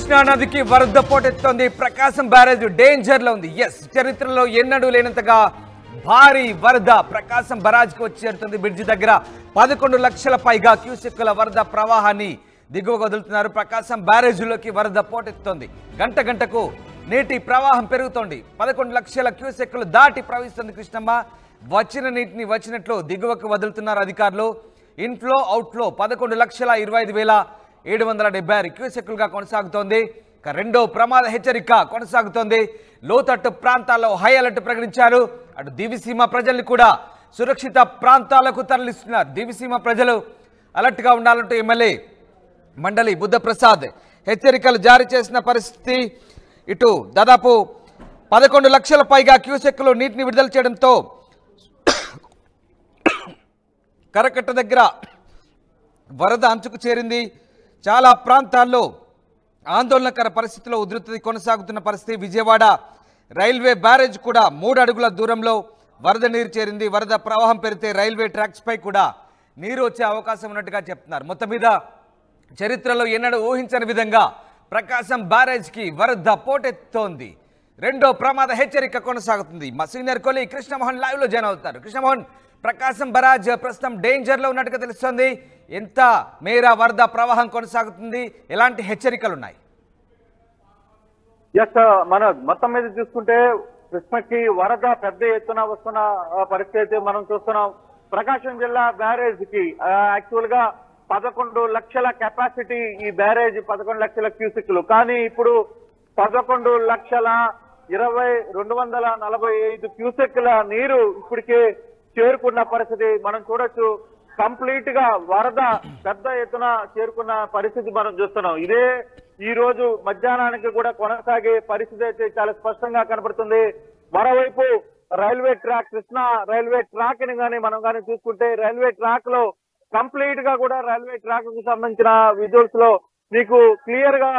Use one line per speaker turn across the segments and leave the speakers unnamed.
కృష్ణా నదికి వరద పోటెత్తుతోంది. ప్రకాశం barrage danger లో ఉంది. చరిత్రలో ఎన్నడూ లేనంతగా భారీ వరద ప్రకాశం బరాజ్కి వచ్చి చేరుతుంది. బ్రిడ్జి దగ్గర 11 లక్షల పైగా క్యూసెక్కుల వరద ప్రవాహాన్ని దిగువకు వదులుతున్నారు. ప్రకాశం బ్యారేజ్లోకి వరద పోటెత్తుతోంది. గంట గంటకు నీటి ప్రవాహం పెరుగుతోంది. 11 లక్షల క్యూసెక్కులు దాటి ప్రవహిస్తుంది కృష్ణమ్మ. వచ్చిన నీటిని వచ్చినట్లు దిగువకు వదులుతున్నారు అధికారులు. ఇన్ఫ్లో అవుట్ఫ్లో 11,25,776 క్యూసెక్కులుగా కొనసాగుతోంది. రెండో ప్రమాద హెచ్చరిక కొనసాగుతోంది. లోతట్టు ప్రాంతాల్లో హై అలర్ట్ ప్రకటించారు. అటు దివిసీమ ప్రజల్ని కూడా సురక్షిత ప్రాంతాలకు తరలిస్తున్నారు. దివిసీమ ప్రజలు అలర్ట్గా ఉండాలంటూ ఎమ్మెల్యే మండలి బుద్ధప్రసాద్ హెచ్చరికలు జారీ చేసిన పరిస్థితి. ఇటు దాదాపు 11 లక్షల పైగా క్యూసెక్కులు నీటిని విడుదల చేయడంతో కరకట్ట దగ్గర వరద అంచుకు చేరింది. చాలా ప్రాంతాల్లో ఆందోళనకర పరిస్థితిలో ఉధృతి కొనసాగుతున్న పరిస్థితి. విజయవాడ రైల్వే బ్యారేజ్ కూడా 3 అడుగుల దూరంలో వరద నీరు చేరింది. వరద ప్రవాహం పెరిగితే రైల్వే ట్రాక్స్ పై కూడా నీరు వచ్చే అవకాశం ఉన్నట్టుగా చెప్తున్నారు. మొత్తం మీద చరిత్రలో ఎన్నడూ ఊహించని విధంగా ప్రకాశం బ్యారేజ్కి వరద పోటెత్తోంది. రెండో ప్రమాద హెచ్చరిక కొనసాగుతుంది. మా సీనియర్ కొలి కృష్ణమోహన్ లైవ్ లో జాయిన్ అవుతారు. కృష్ణమోహన్, ప్రకాశం బరాజ్ ప్రస్తుతం డేంజర్ లో ఉన్నట్టుగా తెలుస్తోంది. ఎంత మేర వరద ప్రవాహం కొనసాగుతుంది? ఎలాంటి హెచ్చరికలు ఉన్నాయి?
మన మొత్తం మీద చూసుకుంటే కృష్ణకి వరద పెద్ద ఎత్తున వస్తున్న పరిస్థితి మనం చూస్తున్నాం. ప్రకాశం జిల్లా బ్యారేజ్ కి యాక్చువల్ గా 11 లక్షల కెపాసిటీ ఈ బ్యారేజ్, 11 లక్షల క్యూసెక్లు. కానీ ఇప్పుడు 11,20,245 క్యూసెక్ల నీరు ఇప్పటికే చేరుకున్న పరిస్థితి మనం చూడొచ్చు. కంప్లీట్ గా వరద పెద్ద ఎత్తున చేరుకున్న పరిస్థితి మనం చూస్తున్నాం. ఇదే ఈ రోజు మధ్యాహ్నానికి కూడా కొనసాగే పరిస్థితి అయితే చాలా స్పష్టంగా కనబడుతుంది. మరోవైపు railway track, Krishna railway track ని మనం కానీ చూసుకుంటే రైల్వే ట్రాక్ లో కంప్లీట్ గా కూడా రైల్వే ట్రాక్ కు సంబంధించిన విజువల్స్ లో మీకు క్లియర్ గా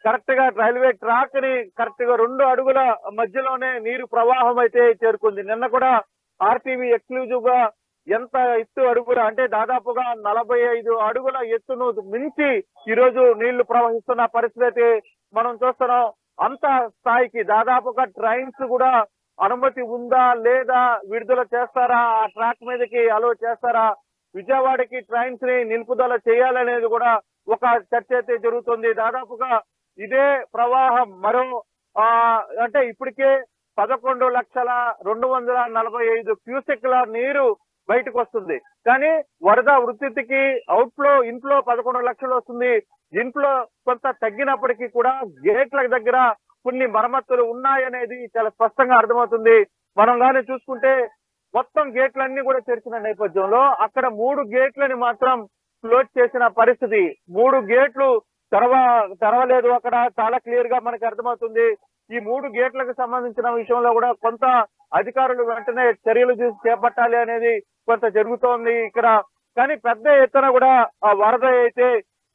కరెక్ట్ గా రైల్వే ట్రాక్ ని కరెక్ట్ గా 2 అడుగుల మధ్యలోనే నీరు ప్రవాహం అయితే చేరుకుంది. నిన్న కూడా ఆర్టీవీ ఎక్స్క్లూజివ్ గా ఎంత ఎత్తు అడుగుల అంటే దాదాపుగా 45 అడుగుల ఎత్తును మించి ఈ రోజు నీళ్లు ప్రవహిస్తున్న పరిస్థితి అయితే మనం చూస్తున్నాం. అంత స్థాయికి దాదాపుగా ట్రైన్స్ కూడా అనుమతి ఉందా లేదా, విడుదల చేస్తారా, ఆ ట్రాక్ మీదకి అలో చేస్తారా, విజయవాడకి ట్రైన్స్ ని నిలుపుదల చేయాలనేది కూడా ఒక చర్చ అయితే జరుగుతుంది. దాదాపుగా ఇదే ప్రవాహం మరో అంటే ఇప్పటికే 11,245 క్యూసెక్ల నీరు బయటకు వస్తుంది. కానీ వరద ఉధృతికి అవుట్ఫ్లో ఇన్ఫ్లో 11 లక్షలు వస్తుంది. ఇన్ఫ్లో కొంత తగ్గినప్పటికీ కూడా గేట్ల దగ్గర కొన్ని మరమ్మతులు ఉన్నాయనేది చాలా స్పష్టంగా అర్థమవుతుంది. మనం కానీ చూసుకుంటే మొత్తం గేట్లన్నీ కూడా తెరిచిన నేపథ్యంలో అక్కడ 3 గేట్లని మాత్రం క్లోజ్ చేసిన పరిస్థితి. 3 గేట్లు తెరవలేదు. అక్కడ చాలా క్లియర్ గా మనకు అర్థమవుతుంది. ఈ 3 గేట్లకు సంబంధించిన విషయంలో కూడా కొంత అధికారులు వెంటనే చర్యలు చేపట్టాలి అనేది కొంత జరుగుతోంది ఇక్కడ. కానీ పెద్ద ఎత్తున కూడా ఆ వరద అయితే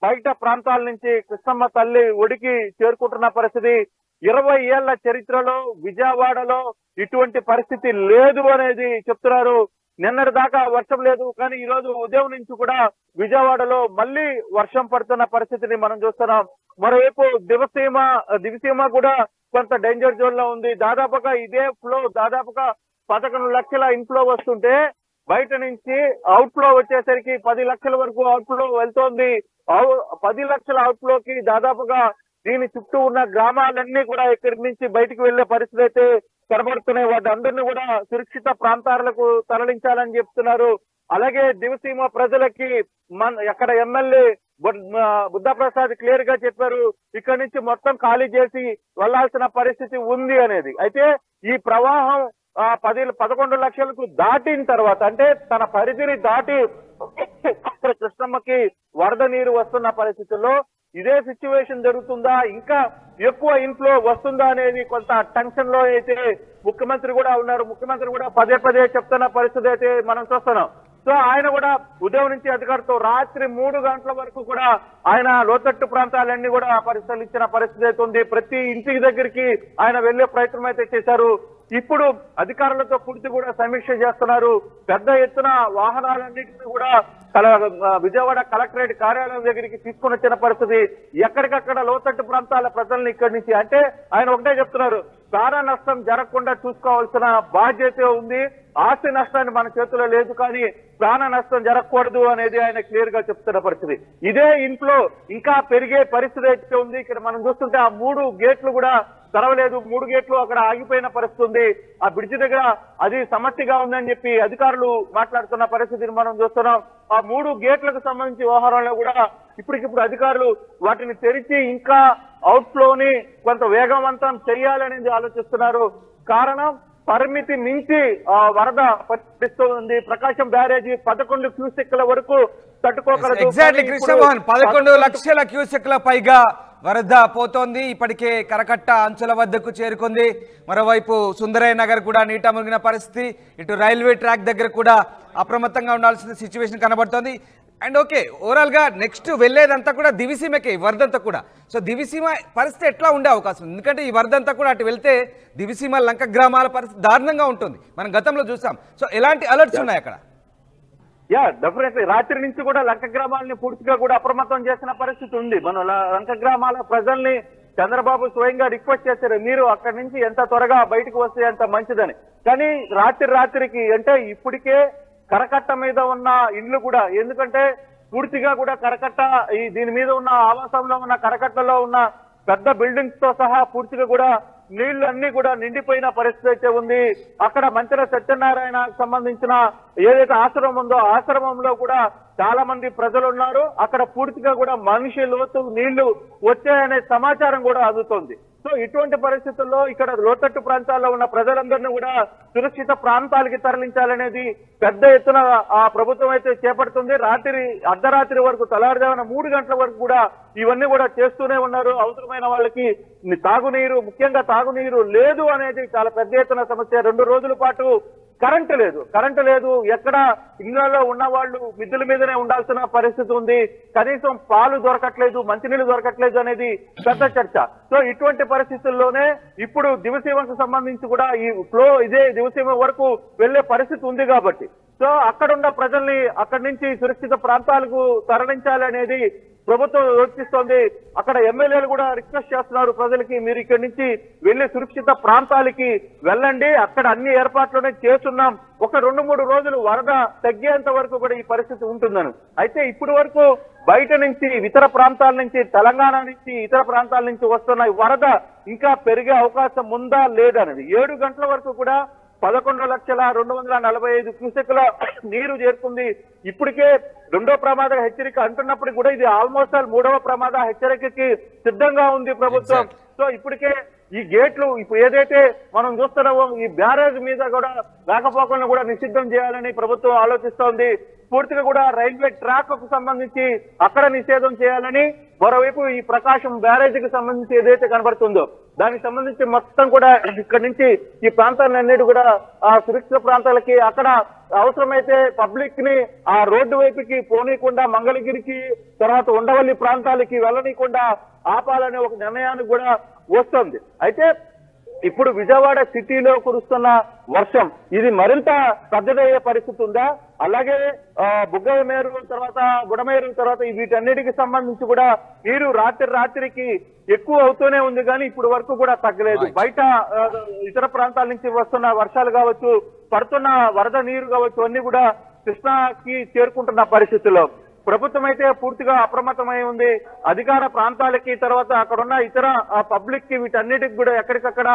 బయట ప్రాంతాల నుంచి కృష్ణమ్మ తల్లి ఒడికి చేరుకుంటున్న పరిస్థితి. 20 ఏళ్ల చరిత్రలో విజయవాడలో ఇటువంటి పరిస్థితి లేదు అనేది చెప్తున్నారు. నిన్నటి దాకా వర్షం లేదు, కానీ ఈ రోజు ఉదయం నుంచి కూడా విజయవాడలో మళ్ళీ వర్షం పడుతున్న పరిస్థితిని మనం చూస్తున్నాం. మరోవైపు దివిసీమ కూడా కొంత డేంజర్ జోన్ లో ఉంది. దాదాపుగా ఇదే ఫ్లో దాదాపుగా 11 లక్షల ఇన్ఫ్లో వస్తుంటే బయట నుంచి అవుట్ఫ్లో వచ్చేసరికి 10 లక్షల వరకు అవుట్ఫ్లో వెళ్తోంది. 10 లక్షల అవుట్ఫ్లోకి దాదాపుగా దీని చుట్టూ ఉన్న గ్రామాలన్నీ కూడా ఇక్కడి నుంచి బయటికి వెళ్లే పరిస్థితి అయితే కనబడుతున్నాయి. వాటందరినీ కూడా సురక్షిత ప్రాంతాలకు తరలించాలని చెప్తున్నారు. అలాగే దివిసీమ ప్రజలకి అక్కడ ఎమ్మెల్యే బుద్ధప్రసాద్ క్లియర్ గా చెప్పారు, ఇక్కడ నుంచి మొత్తం ఖాళీ చేసి వెళ్లాల్సిన పరిస్థితి ఉంది అనేది. అయితే ఈ ప్రవాహం 11 లక్షలకు దాటిన తర్వాత అంటే తన పరిధిని దాటి అక్కడ కృష్ణమ్మకి వరద నీరు వస్తున్న పరిస్థితుల్లో ఇదే సిచ్యువేషన్ జరుగుతుందా, ఇంకా ఎక్కువ ఇన్ఫ్లో వస్తుందా అనేది కొంత టెన్షన్ లో అయితే ముఖ్యమంత్రి కూడా ఉన్నారు. ముఖ్యమంత్రి కూడా పదే చెప్తున్న పరిస్థితి అయితే మనం చూస్తున్నాం. సో ఆయన కూడా ఉదయం నుంచి అధికారులతో రాత్రి 3 గంటల వరకు కూడా ఆయన లోతట్టు ప్రాంతాలన్నీ కూడా పరిశీలించిన పరిస్థితి అయితే ఉంది. ప్రతి ఇంటికి దగ్గరికి ఆయన వెళ్లే ప్రయత్నం అయితే చేశారు. ఇప్పుడు అధికారులతో పూర్తి కూడా సమీక్ష చేస్తున్నారు. పెద్ద ఎత్తున వాహనాలన్నింటినీ కూడా విజయవాడ కలెక్టరేట్ కార్యాలయం దగ్గరికి తీసుకుని వచ్చిన పరిస్థితి. ఎక్కడికక్కడ లోతట్టు ప్రాంతాల ప్రజల్ని ఇక్కడి నుంచి, అంటే ఆయన ఒకటే చెప్తున్నారు, ప్రాణ నష్టం జరగకుండా చూసుకోవాల్సిన బాధ్యత ఉంది, ఆస్తి నష్టాన్ని మన చేతిలో లేదు, కానీ ప్రాణ నష్టం జరగకూడదు అనేది ఆయన క్లియర్ గా చెప్తున్న పరిస్థితి. ఇదే ఇంట్లో ఇంకా పెరిగే పరిస్థితి అయితే ఉంది. ఇక్కడ మనం చూస్తుంటే ఆ 3 గేట్లు కూడా తెరవలేదు, 3 గేట్లు అక్కడ ఆగిపోయిన పరిస్థితి ఉంది. ఆ బ్రిడ్జి దగ్గర అది సమస్యగా ఉందని చెప్పి అధికారులు మాట్లాడుతున్న పరిస్థితిని మనం చూస్తున్నాం. ఆ 3 గేట్లకు సంబంధించి వ్యవహారంలో కూడా ఇప్పటికిప్పుడు అధికారులు వాటిని తెరిచి ఇంకా అవుట్ఫ్లోని కొంత వేగవంతం చేయాలనేది ఆలోచిస్తున్నారు. కారణం పరిమితి మించి వరద పరిస్థితుంది. ప్రకాశం బ్యారేజీ 11 క్యూసెక్ల వరకు తట్టుకోగలదు.
ఎగ్జాక్ట్లీ కృష్ణమోహన్, 11 లక్షల క్యూసెక్ల పైగా వరద పోతోంది. ఇప్పటికే కరకట్ట అంచుల వద్దకు చేరుకుంది. మరోవైపు సుందరయ్య నగర్ కూడా నీట మునిగిన పరిస్థితి. ఇటు రైల్వే ట్రాక్ దగ్గర కూడా అప్రమత్తంగా ఉండాల్సిన సిచ్యువేషన్ కనబడుతోంది. అండ్ ఓకే, ఓవరాల్ గా నెక్స్ట్ వెళ్లేదంతా కూడా దివిసీమకే, వరదంతా కూడా. సో దివిసీమ పరిస్థితి ఎట్లా ఉండే అవకాశం ఉంది? ఎందుకంటే ఈ వరదంతా కూడా అటు వెళ్తే దివిసీమ లంక గ్రామాల పరిస్థితి దారుణంగా ఉంటుంది, మనం గతంలో చూసాం. సో ఎలాంటి అలర్ట్స్ ఉన్నాయి అక్కడ?
డెఫినెట్లీ రాత్రి నుంచి కూడా లంక గ్రామాలని పూర్తిగా కూడా అప్రమత్తం చేసిన పరిస్థితి ఉంది. మనం లంక గ్రామాల ప్రజల్ని చంద్రబాబు స్వయంగా రిక్వెస్ట్ చేశారు, మీరు అక్కడి నుంచి ఎంత త్వరగా బయటకు వస్తే అంత మంచిదని. కానీ రాత్రికి అంటే ఇప్పటికే కరకట్ట మీద ఉన్న ఇండ్లు కూడా, ఎందుకంటే పూర్తిగా కూడా కరకట్ట దీని మీద ఉన్న ఆవాసంలో ఉన్న కరకట్టలో ఉన్న పెద్ద బిల్డింగ్స్ తో సహా పూర్తిగా కూడా నీళ్లు అన్ని కూడా నిండిపోయిన పరిస్థితి అయితే ఉంది. అక్కడ మంత్రి సత్యనారాయణకు సంబంధించిన ఏదైతే ఆశ్రమం ఉందో ఆశ్రమంలో కూడా చాలా మంది ప్రజలు ఉన్నారు. అక్కడ పూర్తిగా కూడా మనిషి లోతు నీళ్లు వచ్చాయనే సమాచారం కూడా అందుతోంది. సో ఇటువంటి పరిస్థితుల్లో ఇక్కడ లోతట్టు ప్రాంతాల్లో ఉన్న ప్రజలందరినీ కూడా సురక్షిత ప్రాంతాలకి తరలించాలనేది పెద్ద ఎత్తున ఆ ప్రభుత్వం అయితే చేపడుతుంది. అర్ధరాత్రి వరకు, తెల్లవారుజామున 3 గంటల వరకు కూడా ఇవన్నీ కూడా చేస్తూనే ఉన్నారు. అవసరమైన వాళ్ళకి తాగునీరు, ముఖ్యంగా తాగునీరు లేదు అనేది చాలా పెద్ద ఎత్తున సమస్య. 2 రోజుల పాటు కరెంటు లేదు. ఎక్కడ ఇళ్లలో ఉన్న వాళ్ళు మిద్దెల మీదనే ఉండాల్సిన పరిస్థితి ఉంది. కనీసం పాలు దొరకట్లేదు, మంచినీళ్ళు దొరకట్లేదు అనేది పెద్ద చర్చ. సో ఇటువంటి పరిస్థితుల్లోనే ఇప్పుడు దివిసీమకు సంబంధించి కూడా ఈ ఫ్లో ఇదే దివిసీమ వరకు వెళ్లే పరిస్థితి ఉంది. కాబట్టి సో అక్కడున్న ప్రజల్ని అక్కడి నుంచి సురక్షిత ప్రాంతాలకు తరలించాలనేది ప్రభుత్వం యోచిస్తోంది. అక్కడ ఎమ్మెల్యేలు కూడా రిక్వెస్ట్ చేస్తున్నారు ప్రజలకి, మీరు ఇక్కడి నుంచి వెళ్లి సురక్షిత ప్రాంతాలకి వెళ్ళండి, అక్కడ అన్ని ఏర్పాట్లనే చేస్తున్నాం, ఒక 2-3 రోజులు వరద తగ్గేంత వరకు కూడా ఈ పరిస్థితి ఉంటుందని. అయితే ఇప్పటి వరకు బయట నుంచి, ఇతర ప్రాంతాల నుంచి, తెలంగాణ నుంచి, ఇతర ప్రాంతాల నుంచి వస్తున్న వరద ఇంకా పెరిగే అవకాశం ఉందా లేదనేది 7 గంటల వరకు కూడా 11,245 క్యూసెక్ల నీరు చేరుకుంది. ఇప్పటికే 2వ ప్రమాద హెచ్చరిక అంటున్నప్పుడు కూడా ఇది ఆల్మోస్ట్ 3వ ప్రమాద హెచ్చరికకి సిద్ధంగా ఉంది ప్రభుత్వం. సో ఇప్పటికే ఈ గేట్లు ఇప్పుడు ఏదైతే మనం చూస్తున్నామో ఈ బ్యారేజ్ మీద కూడా రాకపోకలను కూడా నిషిద్ధం చేయాలని ప్రభుత్వం ఆలోచిస్తోంది. పూర్తిగా కూడా రైల్వే ట్రాక్ కు సంబంధించి అక్కడ నిషేధం చేయాలని, మరోవైపు ఈ ప్రకాశం బ్యారేజీకి సంబంధించి ఏదైతే కనబడుతుందో దానికి సంబంధించి మొత్తం కూడా ఇక్కడి నుంచి ఈ ప్రాంతాలన్నిటి కూడా ఆ సురక్షిత ప్రాంతాలకి, అక్కడ అవసరమైతే పబ్లిక్ ని ఆ రోడ్డు వైపుకి పోనీయకుండా మంగళగిరికి, తర్వాత ఉండవల్లి ప్రాంతాలకి వెళ్ళనీయకుండా ఆపాలనే ఒక నిర్ణయానికి కూడా వస్తుంది. అయితే ఇప్పుడు విజయవాడ సిటీలో కురుస్తున్న వర్షం ఇది మరింత పెద్దదయ్యే పరిస్థితి ఉందా? అలాగే బుగ్గమేరు తర్వాత బుడమేరు తర్వాత వీటన్నిటికి సంబంధించి కూడా నీరు రాత్రికి ఎక్కువ అవుతూనే ఉంది, కానీ ఇప్పుడు వరకు కూడా తగ్గలేదు. బయట ఇతర ప్రాంతాల నుంచి వస్తున్న వర్షాలు కావచ్చు, పడుతున్న వరద నీరు కావచ్చు, అన్ని కూడా కృష్ణాకి చేరుకుంటున్న పరిస్థితుల్లో ప్రభుత్వం అయితే పూర్తిగా అప్రమత్తమై ఉంది. అధికార ప్రాంతాలకి, తర్వాత అక్కడున్న ఇతర పబ్లిక్ కి వీటన్నిటికి కూడా ఎక్కడికక్కడ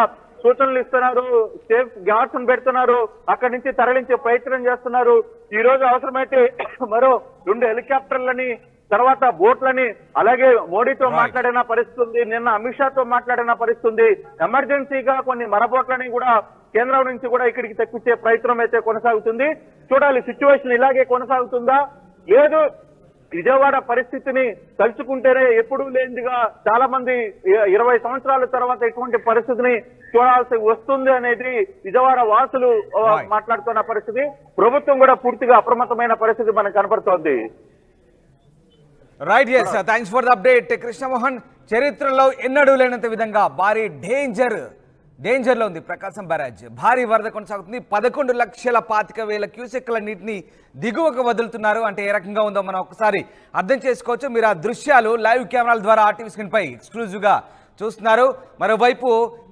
సూచనలు ఇస్తున్నారు, సేఫ్ గార్డ్స్ పెడుతున్నారు, అక్కడి నుంచి తరలించే ప్రయత్నం చేస్తున్నారు. ఈ రోజు అవసరమైతే మరో 2 హెలికాప్టర్లని, తర్వాత బోట్లని, అలాగే మోడీతో మాట్లాడిన పరిస్థితి ఉంది, నిన్న అమిత్ షాతో మాట్లాడిన పరిస్థితి ఉంది. ఎమర్జెన్సీగా కొన్ని మరబోట్లని కూడా కేంద్రం నుంచి కూడా ఇక్కడికి తెప్పించే ప్రయత్నం అయితే కొనసాగుతుంది. చూడాలి సిచ్యువేషన్ ఇలాగే కొనసాగుతుందా లేదు. విజయవాడ పరిస్థితిని తలుచుకుంటేనే ఎప్పుడూ లేనిదిగా చాలా మంది 20 సంవత్సరాల తర్వాత ఇటువంటి పరిస్థితిని చూడాల్సి వస్తుంది అనేది విజయవాడ వాసులు మాట్లాడుతున్న పరిస్థితి. ప్రభుత్వం కూడా పూర్తిగా అప్రమత్తమైన పరిస్థితి మనకు కనపడుతోంది.
Right, yes, thanks for the update Krishnamohan. చరిత్రలో ఎన్నడూ లేనంత విధంగా భారీ డేంజర్ డేంజర్లో ఉంది ప్రకాశం బ్యారేజ్. భారీ వరద కొనసాగుతుంది. 11,25,000 క్యూసెక్ల నీటిని దిగువకు వదులుతున్నారు. అంటే ఏ రకంగా ఉందో మనం ఒకసారి అర్థం చేసుకోవచ్చు. మీరు ఆ దృశ్యాలు లైవ్ కెమెరాల ద్వారా ఆర్టీవీ స్క్రీన్ పై ఎక్స్క్లూజివ్గా చూస్తున్నారు. మరోవైపు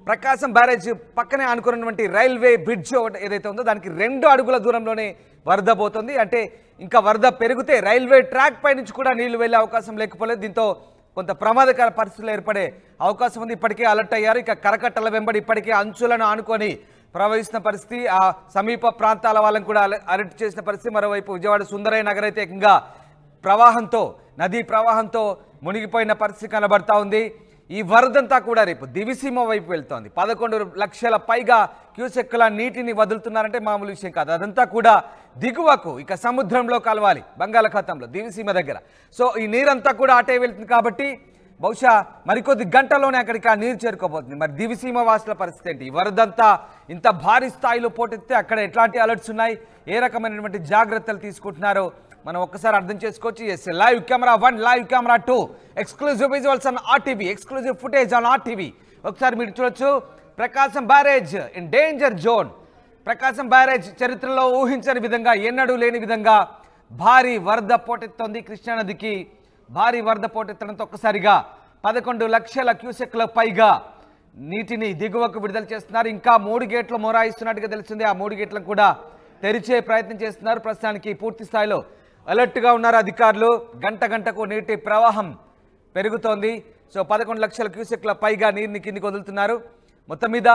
ప్రకాశం బ్యారేజ్ పక్కనే అనుకున్నటువంటి రైల్వే బ్రిడ్జ్ ఏదైతే ఉందో దానికి 2 అడుగుల దూరంలోనే వరద పోతుంది. అంటే ఇంకా వరద పెరిగితే రైల్వే ట్రాక్ పై నుంచి కూడా నీళ్లు వెళ్లే అవకాశం లేకపోలేదు. దీంతో కొంత ప్రమాదకర పరిస్థితులు ఏర్పడే అవకాశం ఉంది. ఇప్పటికే అలర్ట్ అయ్యారు. ఇక కరకట్టల వెంబడి ఇప్పటికే అంచులను ఆనుకొని ప్రవహిస్తున్న పరిస్థితి. ఆ సమీప ప్రాంతాల వాళ్ళని కూడా అలర్ట్ చేసిన పరిస్థితి. మరోవైపు విజయవాడ సుందరయ్య నగర్ అయితే ఏకంగా ప్రవాహంతో నదీ ప్రవాహంతో మునిగిపోయిన పరిస్థితి కనబడతా ఉంది. ఈ వరదంతా కూడా రేపు దివిసీమ వైపు వెళ్తోంది. 11 లక్షల పైగా క్యూసెక్కుల నీటిని వదులుతున్నారంటే మామూలు విషయం కాదు. అదంతా కూడా దిగువకు ఇక సముద్రంలో కలవాలి, బంగాళాఖాతంలో దివిసీమ దగ్గర. సో ఈ నీరంతా కూడా అటే వెళ్తుంది కాబట్టి బహుశా మరికొద్ది గంటల్లోనే అక్కడికి ఆ నీరు చేరుకోబోతుంది. మరి దివిసీమ వాసుల పరిస్థితి ఏంటి? ఈ వరదంతా ఇంత భారీ స్థాయిలో పోటెత్తే అక్కడ ఎట్లాంటి అలర్ట్స్ ఉన్నాయి, ఏ రకమైనటువంటి జాగ్రత్తలు తీసుకుంటున్నారో మనం ఒక్కసారి అర్థం చేసుకోవచ్చు. Yes, live camera 1, live camera 2, exclusive visuals on RTV, exclusive footage on RTV. ఒకసారి మీరు చూడొచ్చు, Prakasam barrage in danger zone. Prakasam barrage చరిత్రలో ఊహించని విధంగా, ఎన్నడూ లేని విధంగా భారీ వరద పోటెత్తుంది. కృష్ణానదికి భారీ వరద పోటెత్తడంతో ఒక్కసారిగా 11 లక్షల క్యూసెక్ల పైగా నీటిని దిగువకు విడుదల చేస్తున్నారు. ఇంకా 3 గేట్లు మొరాయిస్తున్నట్టుగా తెలిసింది. ఆ 3 గేట్లను కూడా తెరిచే ప్రయత్నం చేస్తున్నారు. ప్రస్తుతానికి పూర్తి స్థాయిలో అలర్ట్గా ఉన్నారు అధికారులు. గంటకు నీటి ప్రవాహం పెరుగుతోంది. సో 11 లక్షల క్యూసెక్ల పైగా నీరుని కిందికి వదులుతున్నారు. మొత్తం మీద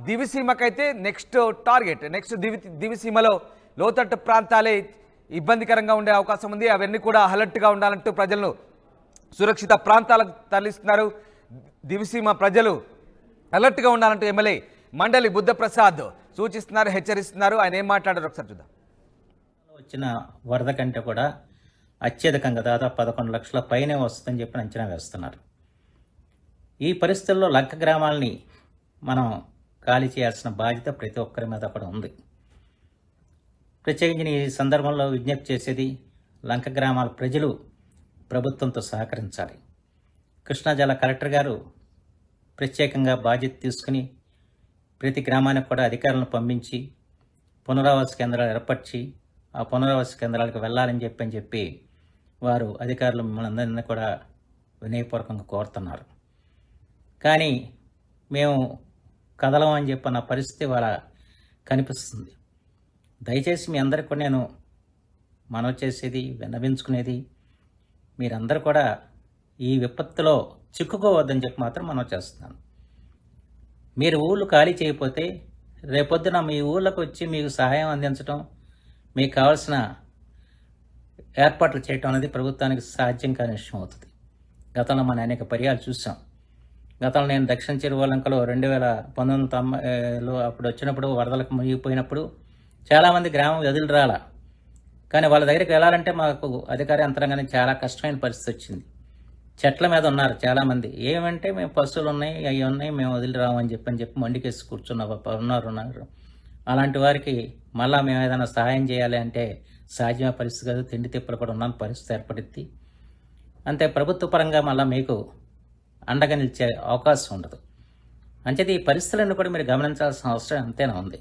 దివిసీమకైతే నెక్స్ట్ టార్గెట్, నెక్స్ట్ దివిసీమలో లోతట్టు ప్రాంతాలే ఇబ్బందికరంగా ఉండే అవకాశం ఉంది. అవన్నీ కూడా అలర్ట్గా ఉండాలంటూ ప్రజలను సురక్షిత ప్రాంతాలకు తరలిస్తున్నారు. దివిసీమ ప్రజలు అలర్ట్గా ఉండాలంటూ ఎమ్మెల్యే మండలి బుద్ధప్రసాద్ సూచిస్తున్నారు, హెచ్చరిస్తున్నారు. ఆయన ఏం మాట్లాడారు ఒకసారి చూద్దాం.
వచ్చిన వరద కంటే కూడా అత్యధికంగా దాదాపు 11 లక్షల పైనే వస్తుందని చెప్పి అంచనా వేస్తున్నారు. ఈ పరిస్థితుల్లో లంక గ్రామాలని మనం ఖాళీ చేయాల్సిన బాధ్యత ప్రతి ఒక్కరి మీద కూడా ఉంది. ప్రత్యేకించి ఈ సందర్భంలో విజ్ఞప్తి చేసేది, లంక గ్రామాల ప్రజలు ప్రభుత్వంతో సహకరించాలి. కృష్ణా జిల్లా కలెక్టర్ గారు ప్రత్యేకంగా బాధ్యత తీసుకుని ప్రతి గ్రామానికి కూడా అధికారులను పంపించి పునరావాస కేంద్రాలు ఏర్పరిచి ఆ పునరావాస కేంద్రాలకు వెళ్ళాలని చెప్పి వారు అధికారులు మిమ్మల్ని అందరినీ కూడా వినయపూర్వకంగా కోరుతున్నారు. కానీ మేము కదలం అని చెప్పిన పరిస్థితి వాళ్ళ కనిపిస్తుంది. దయచేసి మీ అందరికీ కూడా నేను మనవి చేసేది, విన్నవించుకునేది, మీరందరూ కూడా ఈ విపత్తులో చిక్కుకోవద్దని చెప్పి మాత్రం మనవి చేస్తున్నాను. మీరు ఊళ్ళు ఖాళీ చేయకపోతే రేపొద్దున మీ ఊళ్ళకు వచ్చి మీకు సహాయం అందించడం, మీకు కావాల్సిన ఏర్పాట్లు చేయటం అనేది ప్రభుత్వానికి సాధ్యం కాని విషయం అవుతుంది. గతంలో మనం అనేక పర్యాలు చూసాం. గతంలో నేను దక్షిణ చెరువులంకలో 2019లో అప్పుడు వచ్చినప్పుడు వరదలకు మునిగిపోయినప్పుడు చాలామంది గ్రామం వదిలి రాలా. కానీ వాళ్ళ దగ్గరికి వెళ్ళాలంటే మాకు అధికార యంత్రాంగానికి చాలా కష్టమైన పరిస్థితి వచ్చింది. చెట్ల మీద ఉన్నారు చాలామంది. ఏమంటే మేము పశువులు ఉన్నాయి, అవి ఉన్నాయి, మేము వదిలి రామని చెప్పి మండికేసి ఉన్నారు. అలాంటి వారికి మళ్ళీ మేము ఏదైనా సహాయం చేయాలి అంటే సాధ్యమైన పరిస్థితి కాదు. తిండి తిప్పలు కూడా ఉన్న పరిస్థితి ఏర్పడుద్ది. అంతే ప్రభుత్వ పరంగా మళ్ళీ మీకు అండగా నిలిచే అవకాశం ఉండదు. అంచేది ఈ పరిస్థితులను కూడా మీరు గమనించాల్సిన అవసరం అంతేనా ఉంది.